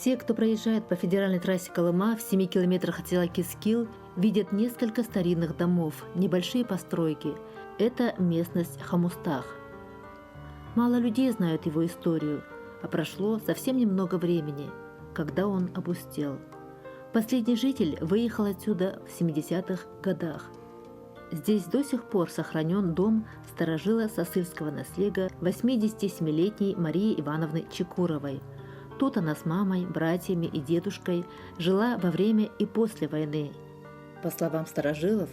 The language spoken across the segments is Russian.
Все, кто проезжает по федеральной трассе Колыма в 7 километрах от села Кискил, видят несколько старинных домов, небольшие постройки. Это местность Хамустах. Мало людей знают его историю, а прошло совсем немного времени, когда он опустел. Последний житель выехал отсюда в 70-х годах. Здесь до сих пор сохранен дом старожила сосыльского наслега 87-летней Марии Ивановны Чекуровой. Тут она с мамой, братьями и дедушкой жила во время и после войны. По словам старожилов,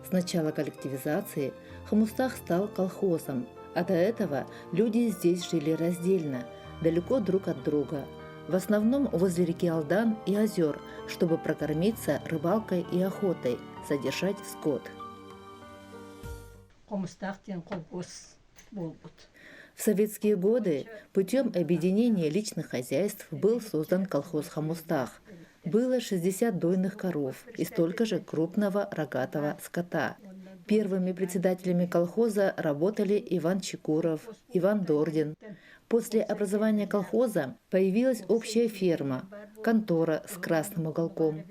с начала коллективизации Хамустах стал колхозом, а до этого люди здесь жили раздельно, далеко друг от друга, в основном возле реки Алдан и озер, чтобы прокормиться рыбалкой и охотой, содержать скот. В советские годы путем объединения личных хозяйств был создан колхоз Хамустах. Было 60 дойных коров и столько же крупного рогатого скота. Первыми председателями колхоза работали Иван Чекуров, Иван Дордин. После образования колхоза появилась общая ферма, контора с красным уголком.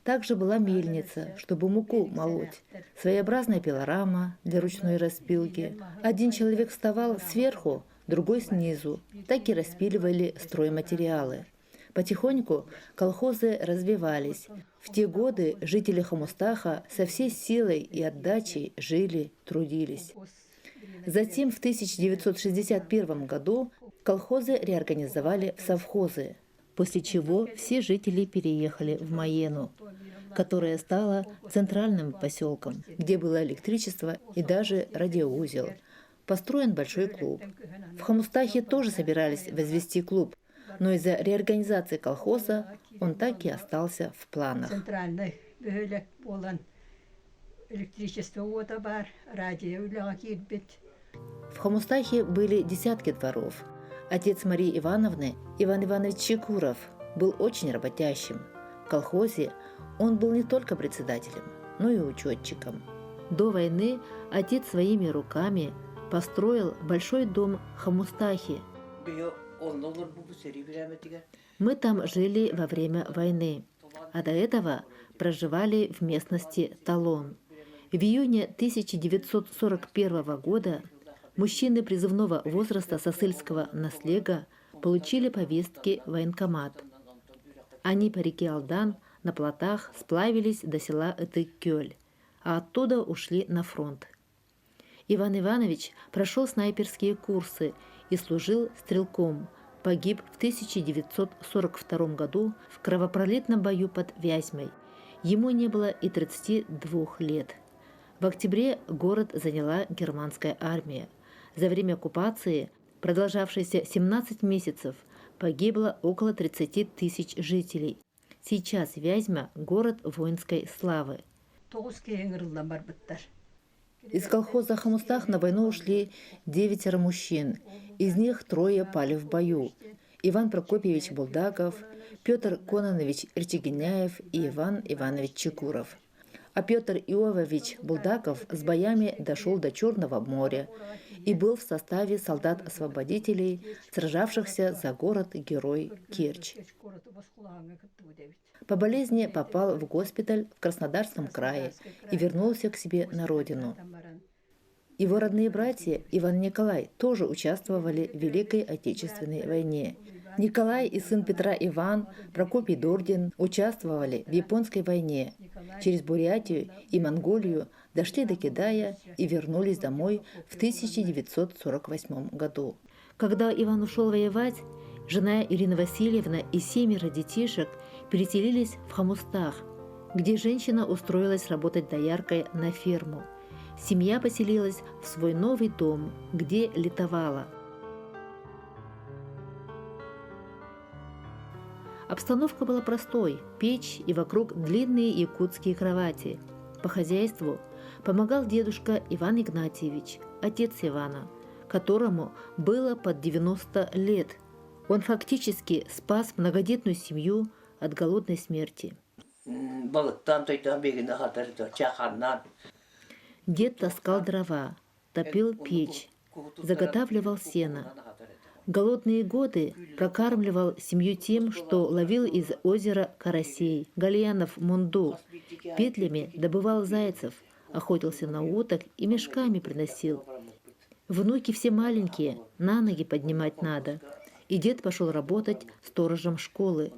Также была мельница, чтобы муку молоть, своеобразная пилорама для ручной распилки. Один человек вставал сверху, другой снизу. Так и распиливали стройматериалы. Потихоньку колхозы развивались. В те годы жители Хамустаха со всей силой и отдачей жили, трудились. Затем в 1961 году колхозы реорганизовали в совхозы, после чего все жители переехали в Маену, которая стала центральным поселком, где было электричество и даже радиоузел. Построен большой клуб. В Хамустахе тоже собирались возвести клуб, но из-за реорганизации колхоза он так и остался в планах. В Хамустахе были десятки дворов. Отец Марии Ивановны, Иван Иванович Чекуров, был очень работящим. В колхозе он был не только председателем, но и учетчиком. До войны отец своими руками построил большой дом в Хамустахе. Мы там жили во время войны, а до этого проживали в местности Талон. В июне 1941 года мужчины призывного возраста сосыльского наслега получили повестки в военкомат. Они по реке Алдан на плотах сплавились до села Этыкёль, а оттуда ушли на фронт. Иван Иванович прошел снайперские курсы и служил стрелком. Погиб в 1942 году в кровопролитном бою под Вязьмой. Ему не было и 32 лет. В октябре город заняла германская армия. За время оккупации, продолжавшейся 17 месяцев, погибло около 30 тысяч жителей. Сейчас Вязьма – город воинской славы. Из колхоза Хамустах на войну ушли 9 мужчин, из них 3 пали в бою. Иван Прокопьевич Булдаков, Петр Кононович Эрчегеняев и Иван Иванович Чекуров. А Петр Иовович Булдаков с боями дошел до Черного моря и был в составе солдат-освободителей, сражавшихся за город-герой Керчь. По болезни попал в госпиталь в Краснодарском крае и вернулся к себе на родину. Его родные братья Иван и Николай тоже участвовали в Великой Отечественной войне. Николай и сын Петра Иван, Прокопий Дордин участвовали в Японской войне. Через Бурятию и Монголию дошли до Китая и вернулись домой в 1948 году. Когда Иван ушел воевать, жена Ирина Васильевна и 7 детишек переселились в Хамустах, где женщина устроилась работать дояркой на ферму. Семья поселилась в свой новый дом, где летовала. Обстановка была простой – печь и вокруг длинные якутские кровати. По хозяйству помогал дедушка Иван Игнатьевич, отец Ивана, которому было под 90 лет. Он фактически спас многодетную семью от голодной смерти. Дед таскал дрова, топил печь, заготавливал сено. Голодные годы прокармливал семью тем, что ловил из озера карасей, гальянов мунду, петлями добывал зайцев, охотился на уток и мешками приносил. Внуки все маленькие, на ноги поднимать надо. И дед пошел работать сторожем школы.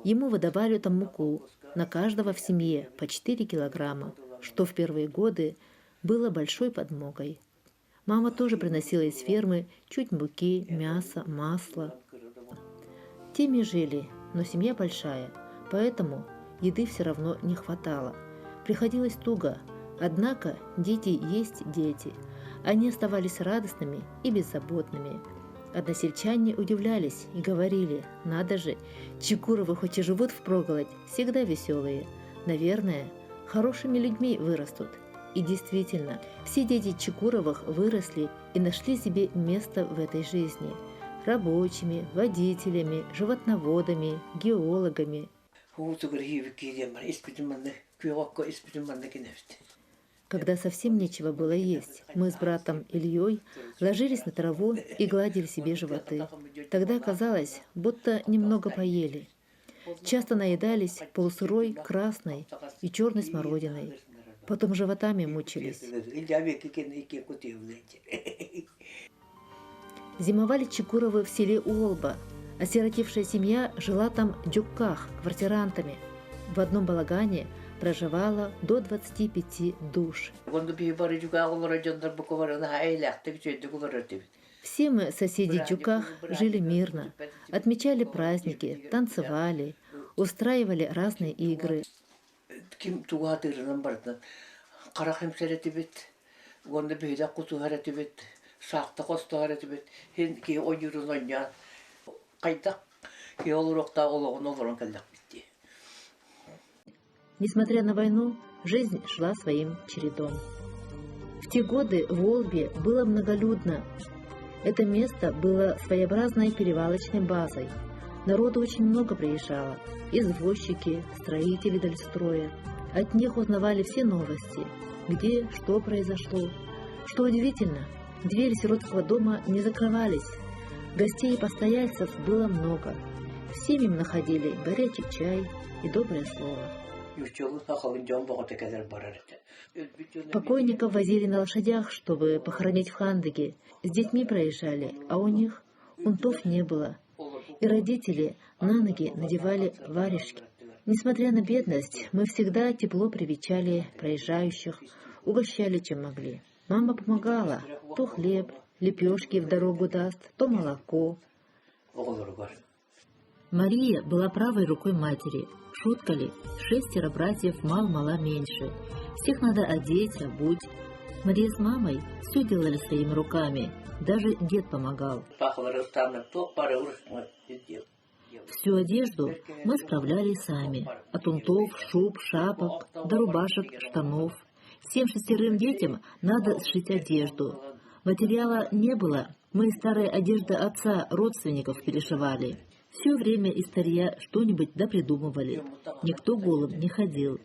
Ему выдавали там муку, на каждого в семье по 4 килограмма, что в первые годы было большой подмогой. Мама тоже приносила из фермы чуть муки, мяса, масла. Теми жили, но семья большая, поэтому еды все равно не хватало. Приходилось туго, однако дети есть дети. Они оставались радостными и беззаботными. Односельчане удивлялись и говорили: «Надо же, Чекуровы хоть и живут впроголодь, всегда веселые. Наверное, хорошими людьми вырастут». И действительно, все дети Чекуровых выросли и нашли себе место в этой жизни. Рабочими, водителями, животноводами, геологами. Когда совсем нечего было есть, мы с братом Ильей ложились на траву и гладили себе животы. Тогда казалось, будто немного поели. Часто наедались полусырой, красной и черной смородиной. Потом животами мучились. Зимовали Чекуровы в селе Уолба. Осиротевшая семья жила там в дюкках, квартирантами. В одном балагане проживало до 25 душ. Все мы, соседи в дюках, жили мирно, отмечали праздники, танцевали, устраивали разные игры. Несмотря на войну, жизнь шла своим чередом. В те годы в Уолбе было многолюдно. Это место было своеобразной перевалочной базой. Народу очень много приезжало. Извозчики, строители дальстроя. От них узнавали все новости, где, что произошло. Что удивительно, двери сиротского дома не закрывались. Гостей и постояльцев было много. Всем им находили горячий чай и доброе слово. Покойников возили на лошадях, чтобы похоронить в Хандыге. С детьми проезжали, а у них унтов не было. И родители на ноги надевали варежки. Несмотря на бедность, мы всегда тепло привечали проезжающих, угощали, чем могли. Мама помогала. То хлеб, лепешки в дорогу даст, то молоко. Мария была правой рукой матери. Шутка ли? 6 братьев мало-мало меньше. Всех надо одеть, обуть. Мария с мамой все делали своими руками. Даже дед помогал. Всю одежду мы справляли сами. От унтов, шуб, шапок, до рубашек, штанов. Всем 6 детям надо сшить одежду. Материала не было. Мы из старой одежды отца родственников перешивали. Все время из старья что-нибудь допридумывали. Никто голым не ходил.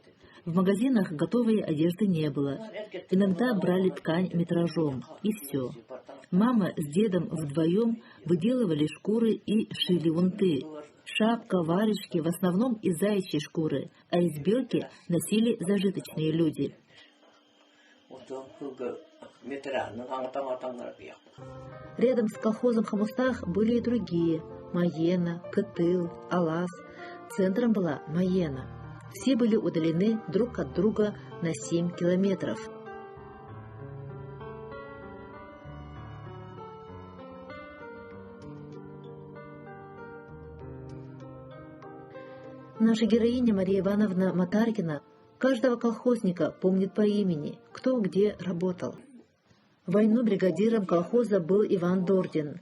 В магазинах готовой одежды не было. Иногда брали ткань метражом, и все. Мама с дедом вдвоем выделывали шкуры и шили унты. Шапка, варежки в основном из заячьей шкуры, а из белки носили зажиточные люди. Рядом с колхозом Хамустах были и другие – Маена, Кытыл, Алас. Центром была Маена. Все были удалены друг от друга на 7 километров. Наша героиня Мария Ивановна Матаркина каждого колхозника помнит по имени, кто где работал. В войну бригадиром колхоза был Иван Дордин.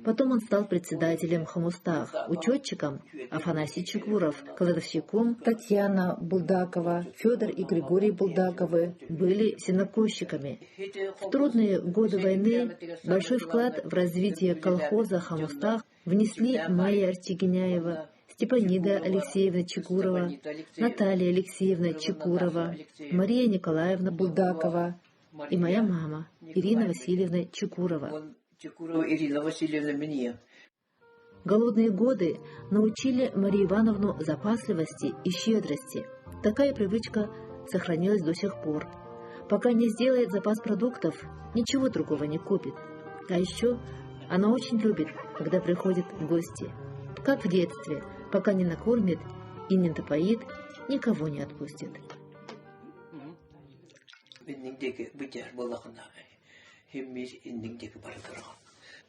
Потом он стал председателем Хамустах, учетчиком Афанасий Чекуров, кладовщиком Татьяна Булдакова, Федор и Григорий Булдаковы были сенокосчиками. В трудные годы войны большой вклад в развитие колхоза Хамустах внесли Майя Артигеняева, Степанида Алексеевна Чекурова, Наталья Алексеевна Чекурова, Мария Николаевна Булдакова и моя мама Ирина Васильевна Чекурова. Чекурова Ирина Васильевна Минья. Голодные годы научили Марию Ивановну запасливости и щедрости. Такая привычка сохранилась до сих пор. Пока не сделает запас продуктов, ничего другого не купит. А еще она очень любит, когда приходят гости. Как в детстве, пока не накормит и не напоит, никого не отпустит.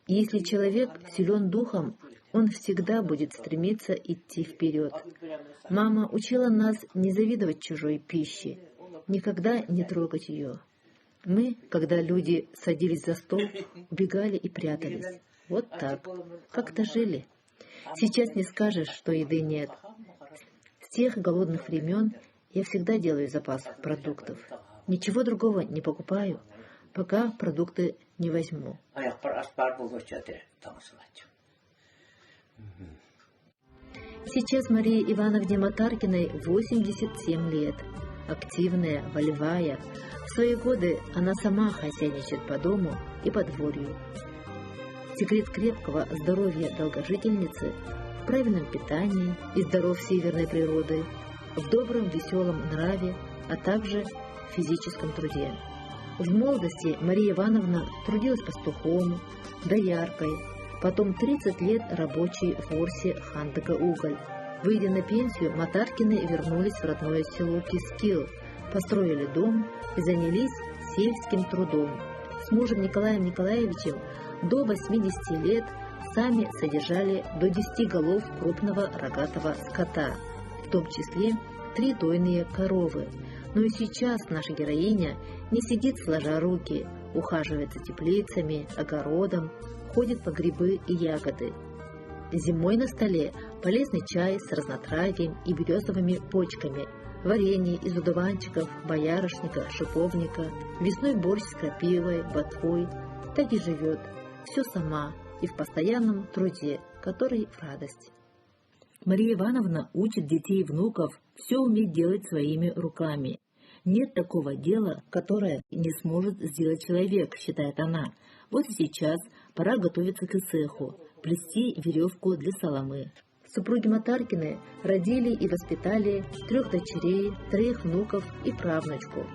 Если человек силен духом, он всегда будет стремиться идти вперед. Мама учила нас не завидовать чужой пище, никогда не трогать ее. Мы, когда люди садились за стол, убегали и прятались. Вот так. Как-то жили. Сейчас не скажешь, что еды нет. С тех голодных времен я всегда делаю запас продуктов. Ничего другого не покупаю, пока продукты не возьму. Сейчас Марии Ивановне Матаркиной 87 лет. Активная, волевая. В свои годы она сама хозяйничает по дому и по дворью. Секрет крепкого здоровья долгожительницы в правильном питании и здоров северной природы, в добром веселом нраве, а также в физическом труде. В молодости Мария Ивановна трудилась пастухом, дояркой, потом 30 лет рабочей в Орсе Хандыка-Уголь. Выйдя на пенсию, Матаркины вернулись в родное село Кискил, построили дом и занялись сельским трудом. С мужем Николаем Николаевичем до 80 лет сами содержали до 10 голов крупного рогатого скота, в том числе 3 дойные коровы. Но и сейчас наша героиня не сидит сложа руки, ухаживает за теплицами, огородом, ходит по грибы и ягоды. Зимой на столе полезный чай с разнотравием и березовыми почками, варенье из одуванчиков, боярышника, шиповника, весной борщ с крапивой, ботвой. Так и живет, все сама и в постоянном труде, который в радость. Мария Ивановна учит детей и внуков все уметь делать своими руками. Нет такого дела, которое не сможет сделать человек, считает она. Вот и сейчас пора готовиться к цеху, плести веревку для соломы. Супруги Матаркины родили и воспитали 3 дочерей, 3 внуков и правнучку.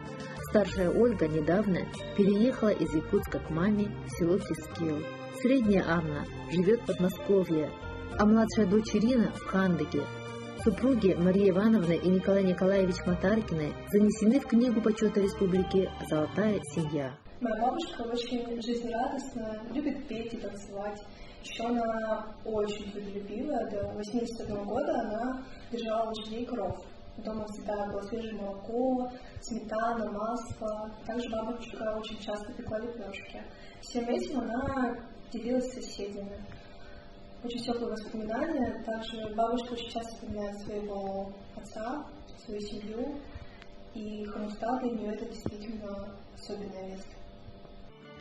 Старшая Ольга недавно переехала из Якутска к маме в село Кискил. Средняя Анна живет в Подмосковье, а младшая дочь Ирина в Хандыке. Супруги Марии Ивановны и Николай Николаевич Матаркины занесены в Книгу почета Республики «Золотая семья». Моя бабушка очень жизнерадостная, любит петь и танцевать. Еще она очень трудолюбивая. До 81 года она держала лошадей и коров. Дома всегда было свежее молоко, сметана, масло. Также бабушка очень часто пекла лепешки. Всем этим она делилась с соседями. Очень теплые воспоминания. Также бабушка очень часто вспоминает своего отца, свою семью. И Хамуста для нее это действительно особенное место.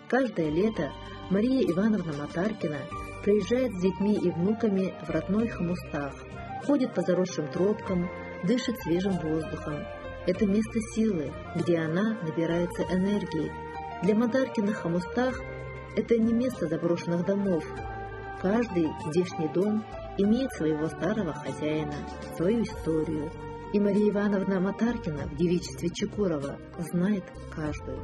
Каждое лето Мария Ивановна Матаркина приезжает с детьми и внуками в родной Хамустах, ходит по заросшим тропкам, дышит свежим воздухом. Это место силы, где она набирается энергии. Для Матаркиных Хамустах это не место заброшенных домов. Каждый здешний дом имеет своего старого хозяина, свою историю. И Мария Ивановна Матаркина в девичестве Чекурова знает каждую.